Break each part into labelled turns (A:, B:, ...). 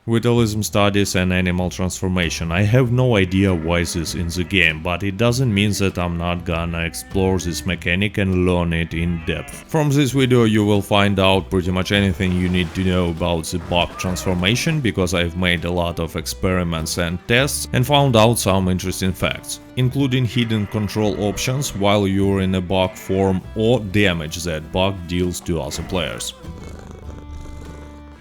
A: Vitalism Studies and Animal Transformation. I have no idea why this is in the game, but it doesn't mean that I'm not gonna explore this mechanic and learn it in depth. From this video you will find out pretty much anything you need to know about the bug transformation, because I've made a lot of experiments and tests and found out some interesting facts, including hidden control options while you're in a bug form or damage that bug deals to other players.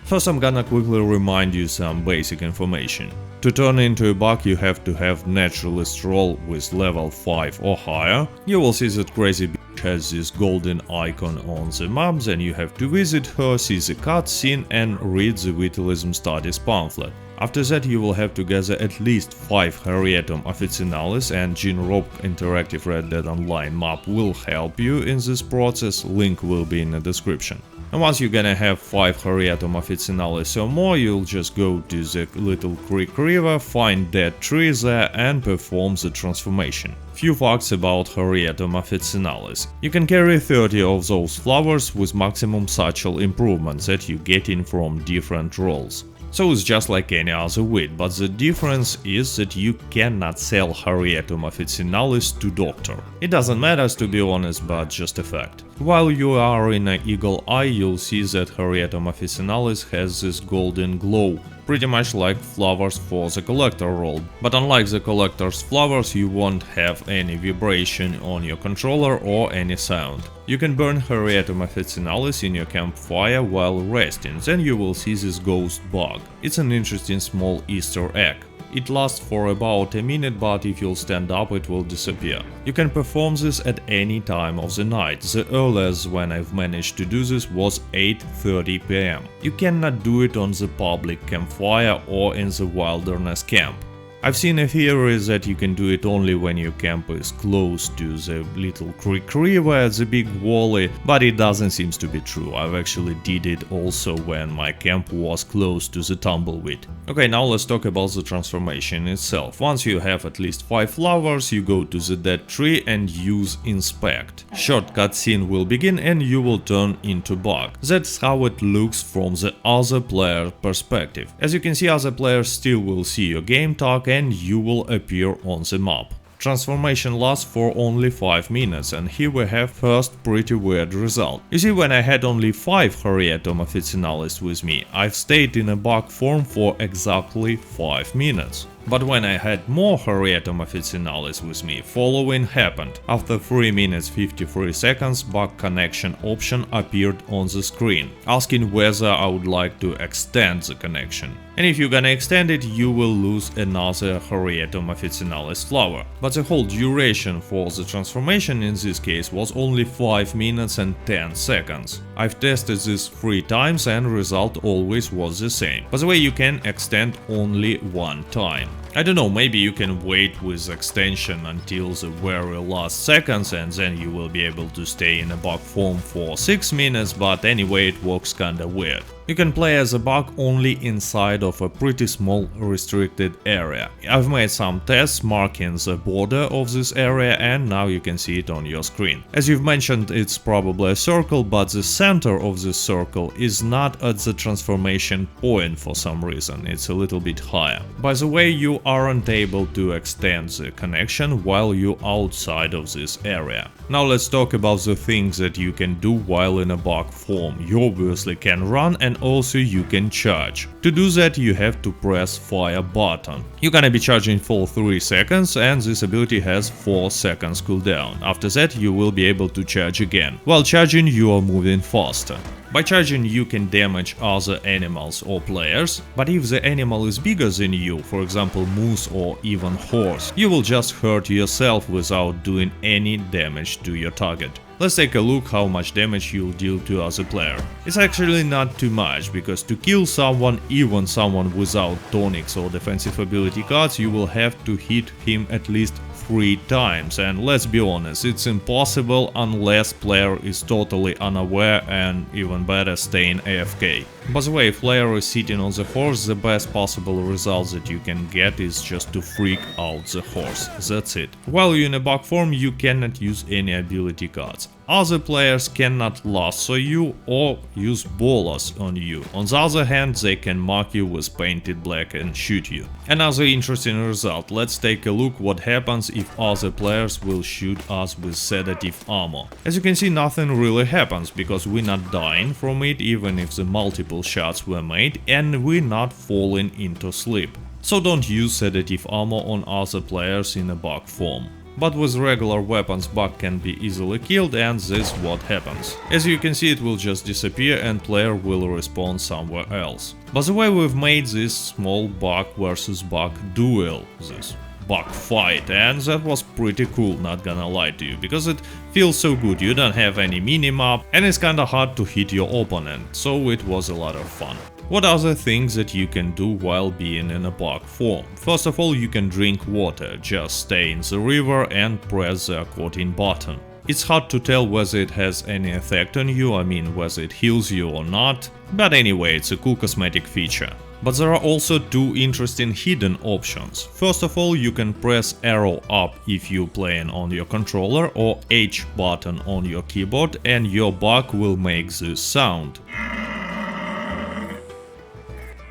A: First, I'm gonna quickly remind you some basic information. To turn into a bug you have to have Naturalist role with level 5 or higher. You will see that crazy bitch has this golden icon on the map, then you have to visit her, see the cutscene and read the Vitalism Studies pamphlet. After that you will have to gather at least 5 Harrietum Officinalis, and Gene Rob interactive Red Dead Online map will help you in this process, link will be in the description. And once you're gonna have 5 Harrietum Officinalis or more, you'll just go to the little creek river, find that tree there and perform the transformation. Few facts about Harrietum Officinalis. You can carry 30 of those flowers with maximum satchel improvements that you get in from different roles. So it's just like any other weed, but the difference is that you cannot sell Harrietum Officinalis to doctor. It doesn't matter, to be honest, but just a fact. While you are in an eagle eye, you'll see that Harrietum Officinalis has this golden glow, pretty much like flowers for the collector role. But unlike the collector's flowers, you won't have any vibration on your controller or any sound. You can burn Harrietum Officinalis in your campfire while resting, then you will see this ghost bug. It's an interesting small Easter egg. It lasts for about a minute, but if you'll stand up it will disappear. You can perform this at any time of the night. The earliest when I've managed to do this was 8:30 PM. You cannot do it on the public campfire or in the wilderness camp. I've seen a theory that you can do it only when your camp is close to the little creek river, the big valley, but it doesn't seem to be true. I've actually did it also when my camp was close to the tumbleweed. Okay, now let's talk about the transformation itself. Once you have at least 5 flowers, you go to the dead tree and use inspect. Short cutscene will begin and you will turn into bug. That's how it looks from the other player perspective. As you can see, other players still will see your game talk and you will appear on the map. Transformation lasts for only 5 minutes, and here we have first pretty weird result. You see, when I had only 5 Harrietum Officinalis with me, I've stayed in a bug form for exactly 5 minutes. But when I had more Harrietum Officinalis with me, following happened. After 3 minutes 53 seconds, bug connection option appeared on the screen, asking whether I would like to extend the connection. And if you're gonna extend it, you will lose another Harrietum Officinalis flower. But the whole duration for the transformation in this case was only 5 minutes and 10 seconds. I've tested this 3 times and result always was the same. By the way, you can extend only 1 time. I don't know, maybe you can wait with extension until the very last seconds and then you will be able to stay in a bug form for 6 minutes, but anyway it works kinda weird. You can play as a bug only inside of a pretty small restricted area. I've made some tests marking the border of this area and now you can see it on your screen. As you've mentioned, it's probably a circle, but the center of this circle is not at the transformation point for some reason, it's a little bit higher. By the way, you aren't able to extend the connection while you're outside of this area. Now let's talk about the things that you can do while in a bug form. You obviously can run and also you can charge. To do that you have to press fire button. You're gonna be charging for 3 seconds and this ability has 4 seconds cooldown. After that you will be able to charge again. While charging you are moving faster. By charging you can damage other animals or players, but if the animal is bigger than you, for example moose or even horse, you will just hurt yourself without doing any damage to your target. Let's take a look how much damage you'll deal to other player. It's actually not too much, because to kill someone, even someone without tonics or defensive ability cards, you will have to hit him at least 3 times, and let's be honest, it's impossible unless player is totally unaware and even better staying AFK. By the way, if player is sitting on the horse, the best possible result that you can get is just to freak out the horse, that's it. While you're in a bug form you cannot use any ability cards. Other players cannot lasso you or use bolas on you. On the other hand, they can mark you with painted black and shoot you. Another interesting result. Let's take a look what happens if other players will shoot us with sedative armor. As you can see, nothing really happens because we're not dying from it even if the multiple shots were made, and we're not falling into sleep. So don't use sedative armor on other players in a bug form. But with regular weapons, bug can be easily killed, and this is what happens. As you can see, it will just disappear and player will respawn somewhere else. By the way, we've made this small bug versus bug duel, this bug fight, and that was pretty cool, not gonna lie to you, because it feels so good. You don't have any minimap and it's kinda hard to hit your opponent, so it was a lot of fun. What are the things that you can do while being in a bug form? First of all, you can drink water, just stay in the river and press the according button. It's hard to tell whether it has any effect on you, I mean whether it heals you or not, but anyway, it's a cool cosmetic feature. But there are also two interesting hidden options. First of all, you can press arrow up if you're playing on your controller or H button on your keyboard and your bug will make this sound.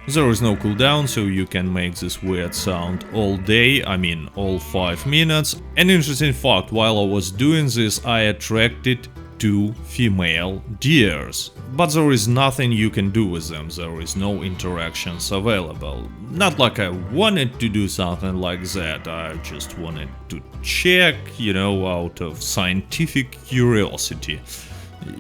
A: There is no cooldown, so you can make this weird sound all day, I mean all 5 minutes. An interesting fact, while I was doing this, I attracted 2 female deers. But there is nothing you can do with them, there is no interactions available. Not like I wanted to do something like that, I just wanted to check, out of scientific curiosity.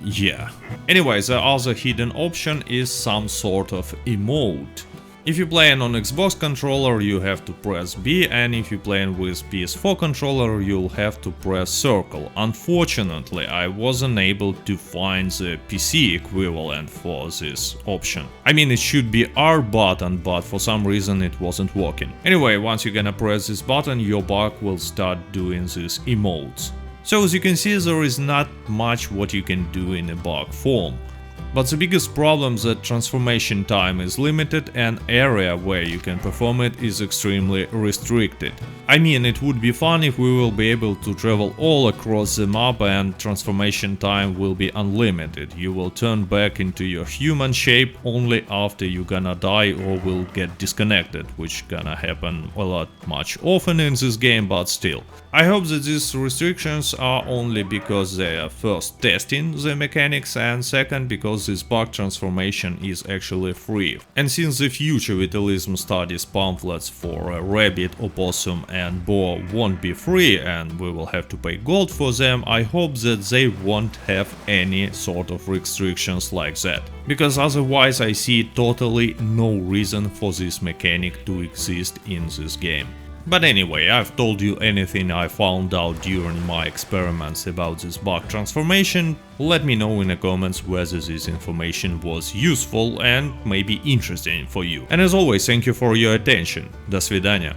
A: Yeah. Anyway, the other hidden option is some sort of emote. If you're playing on Xbox controller, you have to press B, and if you're playing with PS4 controller, you'll have to press circle. Unfortunately, I wasn't able to find the PC equivalent for this option. I mean, it should be R button, but for some reason it wasn't working. Anyway, once you're gonna press this button, your bug will start doing these emotes. So as you can see, there is not much what you can do in a bug form. But the biggest problem is that transformation time is limited and area where you can perform it is extremely restricted. I mean, it would be fun if we will be able to travel all across the map and transformation time will be unlimited. You will turn back into your human shape only after you're gonna die or will get disconnected, which gonna happen a lot much often in this game, but still. I hope that these restrictions are only because they are first testing the mechanics and second because this bug transformation is actually free. And since the future Vitalism Studies pamphlets for a rabbit, opossum and boar won't be free and we will have to pay gold for them, I hope that they won't have any sort of restrictions like that. Because otherwise I see totally no reason for this mechanic to exist in this game. But anyway, I've told you anything I found out during my experiments about this bug transformation. Let me know in the comments whether this information was useful and maybe interesting for you. And as always, thank you for your attention. До свидания.